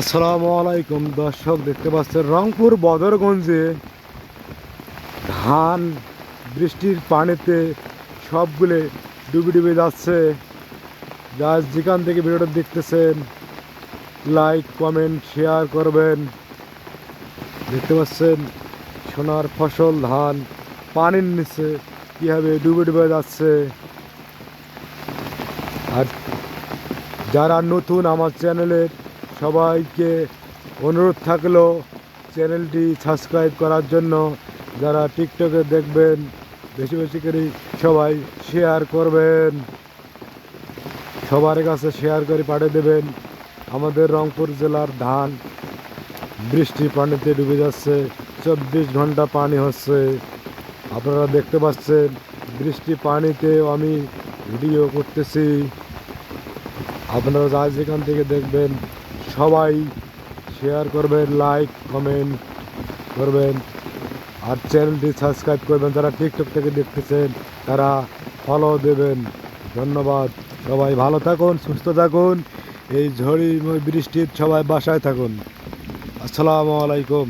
আসসালামু আলাইকুম দর্শক, দেখতে পাচ্ছেন রংপুর বদরগঞ্জে ধান বৃষ্টির পানিতে সবগুলো ডুবে ডুবে যাচ্ছে। যার যেখান থেকে ভিডিওটা দেখতেছেন লাইক কমেন্ট শেয়ার করবেন। দেখতে পাচ্ছেন সোনার ফসল ধান পানির নিচে কীভাবে ডুবে ডুবে যাচ্ছে। আর যারা নতুন আমার চ্যানেলের সবাইকে অনুরোধ থাকলো চ্যানেলটি সাবস্ক্রাইব করার জন্য। যারা টিকটকে দেখবেন বেশি বেশি করে সবাই শেয়ার করবেন, সবার কাছে শেয়ার করে পাঠিয়ে দেবেন। আমাদের রংপুর জেলার ধান বৃষ্টি পানিতে ডুবে যাচ্ছে, 24 ঘন্টা পানি হচ্ছে। আপনারা দেখতে পাচ্ছেন বৃষ্টি পানিতেও আমি ভিডিও করতেছি। আপনারা যা যেখান থেকে দেখবেন সবাই শেয়ার করবেন, লাইক কমেন্ট করবেন, আর চ্যানেলটি সাবস্ক্রাইব করবেন। যারা টিকটক থেকে দেখতেছেন তারা ফলো দেবেন। ধন্যবাদ। সবাই ভালো থাকুন, সুস্থ থাকুন। এই ঝড়ি বৃষ্টির সবাই বাসায় থাকুন। আসসালামু আলাইকুম।